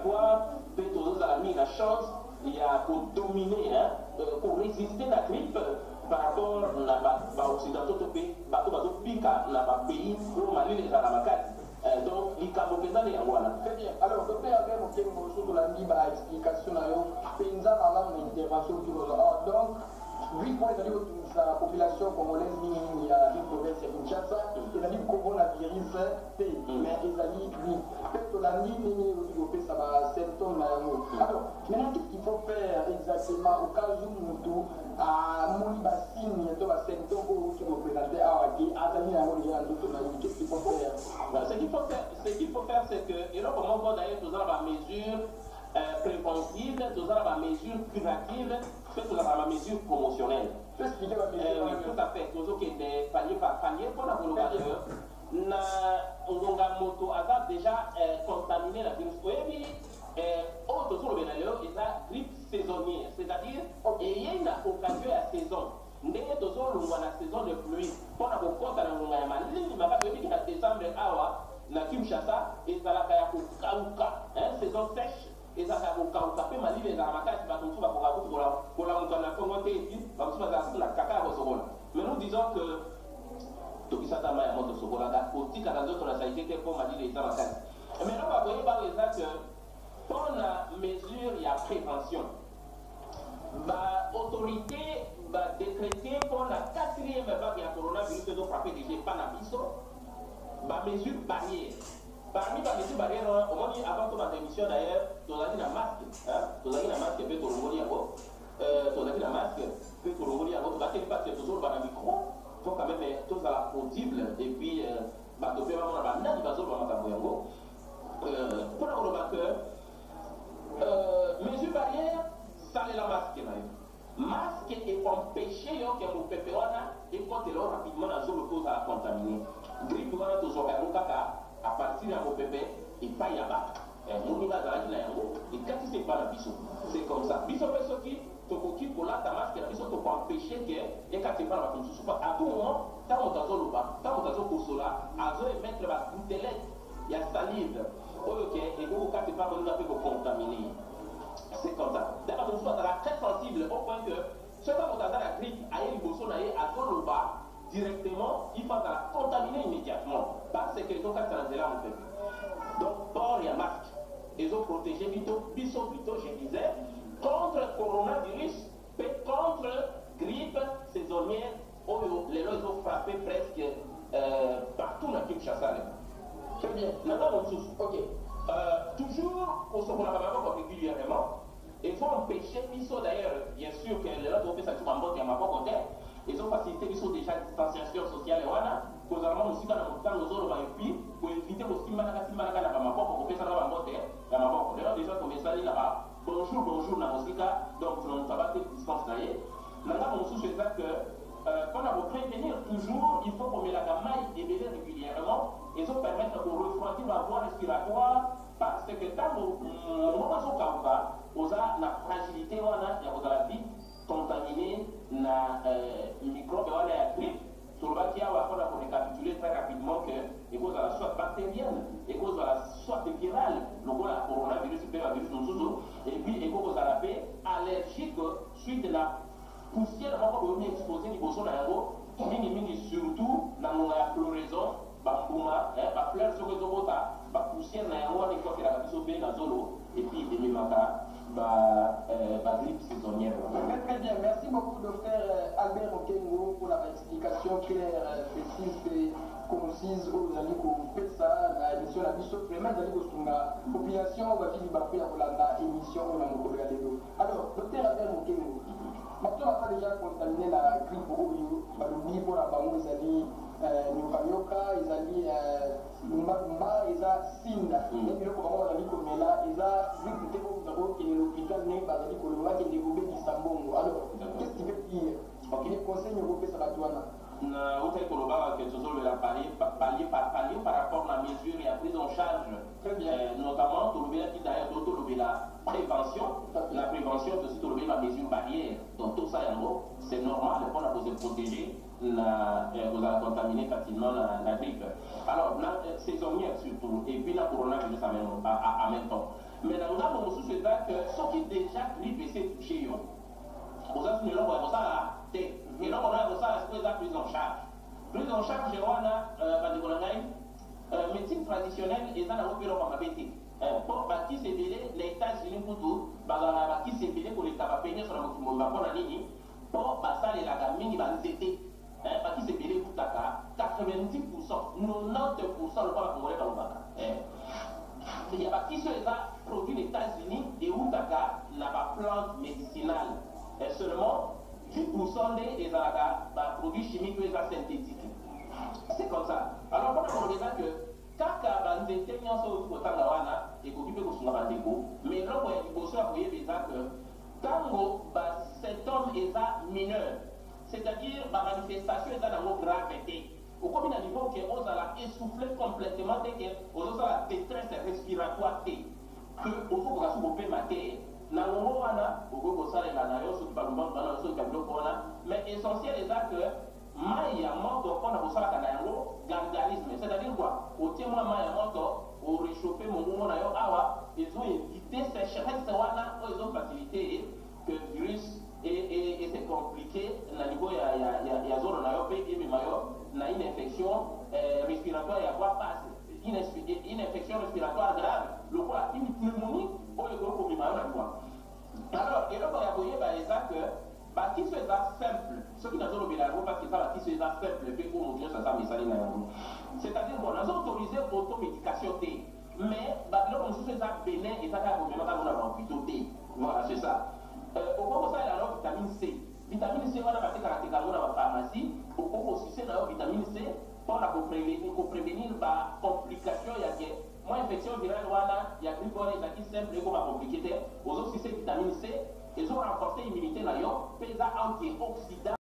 fois, peut-être à la chance, il y a pour dominer, hein, pour résister à la grippe par rapport à l'Occidentaux, à pays où Mali les Aramacas. Donc, il y a beaucoup de choses. Très bien. Alors, docteur Albert Mokengo, sur la explication, Penza, madame, intervention, donc, vu qu'on est dans la population congolaise, il y a une province de Kinshasa, il y a une coronavirus, mais il y a une peut-être ça symptômes. Alors, maintenant, qu'est-ce qu'il faut faire exactement au cas où nous à Monibassine, il y a un symptôme qui représentait qu'est-ce qu'il faut faire? Ce qu'il faut faire, c'est que, et là, comment on va d'ailleurs dans la mesure préventive, dans la mesure curative, dans la mesure promotionnelle. Tu peux expliquer la mesure? Tout à fait. Nous avons des paliers par palier pour la colocateur. On a moto a déjà contaminé la virus. Oui, autre chose, il y a la grippe saisonnière, c'est-à-dire il y a une occasion à saison. Ndenge tozolungwa na saison de pluie mpona kokota na ngonga ya malili makasi oyebiki na décembre awa na Kinshasa ezalaka ya kokauka saison sèche ezalaka ya kokauka mpe malili ezala makasi bato mosusu bakoka kuti kolamuka na kongo te epi bamosusu bazala soki na kaka ya kosokola. Mais nous disons que tokisata mai ya moto sokolaka kotikaka nzoto na salite te mpo malili eza makasi. Maintenant bakoyeba eza que mpona mesure ya prévention autorité va décréter pour la 4e vague de coronavirus qui a frappé déjà par la mesure barrière. Parmi les mesures barrières, on va dire avant toute émission d'ailleurs, tu as dit la masque, tu as dit la masque, peut-être au niveau tu as dit la masque, peut-être au niveau tu vas pas que toujours dans le micro, faut quand même tout ça audible et puis tu peux avoir la banane, il va sur le pour le remarqueur, mesure barrière, ça c'est la masque. Masque et empêcher que mon pépé et quand il est rapidement dans le cause à contaminer. Grippe wana toujours à partir de mon pépé et pas y avoir. Mon niveau de la et quand c'est pas la biso, c'est comme ça. Biso personne qui te coquille pour la ta masque la biso pour empêcher que et quand c'est pas la biso à tout moment tant on t'azo le bas, tant on t'azo pour cela, azo mettre la bouteille, il y a salive. OK et donc quand c'est pas on a fait pour contaminer. C'est comme ça. D'abord, on soit très sensible au point que ce quand on a la grippe, aïe, il bosse, aïe, à tout le bas, directement, il faut la contaminer immédiatement. Parce que les autres, ça là, en fait. Donc, port et masque. Ils ont protégé plutôt, je disais, contre le coronavirus, et contre grippe saisonnière, où les lois ont frappé presque partout dans le Kinshasa. Très bien. Maintenant, on souffre. OK. Toujours, on se prend régulièrement. Il faut empêcher, d'ailleurs, bien sûr que les autres ça en mode ils ont facilité, ils sont déjà distanciation sociale et voilà, pour avoir aussi dans le zone et puis pour éviter aussi malaka na maboko pour faire ça dans mode na maboko. D'ailleurs déjà comme ça là bonjour na musika donc on va pas distance là. Maintenant on sous c'est ça que quand on va prévenir toujours, il faut qu'on met la maille et béler régulièrement et ça permettre de refroidir la voie respiratoire parce que quand on va la fragilité wana ya kozala vite contaminé na microbe wana ya grippe tolobaki awa mpona korécapituler très rapidement que ekozala soit bactérienne ekozala soit virale lokola coronavirus mpe bavirus mosusu et puis ekozala mpe allergique suite na poussière moko boyomi exposé liboso na yango mingimingi surtout na ngonga ya floraison bambuma bafleur soki ezobota bapoussière na yango wana ekokelaka biso mpe na zolo et puis ememaka grippe saisonnière. Très bien, merci beaucoup docteur Albert Mokengo pour la explication claire, précise et concise aux amis qui fait ça, la émission la biso, vraiment d'aller au la population va finir par faire la émission on a mon alors, docteur Albert Mokengo, maintenant on a déjà contaminé la grippe au Rio, l'oubli pour la bango les amis nyoka ezali mba eza sinda biloko bango bazali komela eza grippe te kozako kende l'hôpital ndenge bazali koloba kende kobebisa mbongo. Alors qu'est-ce qui veut dire les conseils nyokopesa bato wana na utai koloba que tozolobela palier par palier par rapport à la mesure et à prise en charge. Très bien. Notamment tolobelaki d'ailleurs tolobela prévention. La prévention c'est aussi tolobela la mesure barrière. Donc tout ça yango c'est normal on a besoin de protéger vous allez contaminer facilement la grippe. Alors, la saisonnière surtout, et puis la coronavirus en même temps. Mais dans ngambo mosusu eza que soki déjà grippe ese touché yo ozasuna eloko ya kosala te eloko na ya kosala sikoyo eza prise en charge wana bandeko na ngai médecine traditionnelle eza nango mpe eloko ya mabe te mpo bakisi ebele na états-unis kutu bazala na bakisi ebele koleka bape nyonso na mokili mobimba mpo na nini mpo basalelaka mingi banzete bakisi ebele ekutaka 90% 90% lokola bakongole balobaka ya bakisi oyo eza produit na états-unis eutaka na baplante médicinale seulement 10% nde ezalaka baproduit chimique oyo eza synthétique. C'est comme ça. Alors mpona kolobeza que kaka banzete nyonso oyo tukotanga wana ekoki mpe kosunga bandeko mais eloko ya liboso ya koyeba eza que ntango basymptôme eza mineur, c'est-à-dire bamanifestation eza nango grave te okomi na niveau ke ozala essoufflé complètement te ke ozosala détresse respiratoire te que ozokoka soki kopema te na ngongo wana okoki kosalela na yo soki balumba bana yo soki biloko wana mais essentiel eza que mai ya moto mpona kosalaka na yango gargarisme, c'est-à-dire quoi otie mwa mai ya moto oréchauffe mongongo na yo awa ezoévite sécheresse wana oyo ezofacilité que virus ese compliqué na niveau ya zolo na yo mpe emema yo na une infection respiratoire ya voie basse, une infection respiratoire grave lokola une pneumonie oyo ekoki komema yo na liwa. Alors eloko ya koyeba eza que bakisi eza simple soki nazolobela yango parce eza bakisi eza simple mpe po moto nyonso aza misali na yango, c'est-à-dire bon nazoautorize automédication te mais babiloko mosusu eza bénin eza kaka komemaka ngo na bahôpitaux te. Voilà, c'est ça. Okoki kosalela yango vitamine C. Vitamine C wana batekaka yango na bapharmacie, okoki kosise na yo vitamine C mpona koprévenir bacomplication ya ke mwa infection virale wana ya grippe wana ezalaki simple ekoma compliqué te ozosise vitamine C ezorenforce immunité na yo mpe eza antioxydant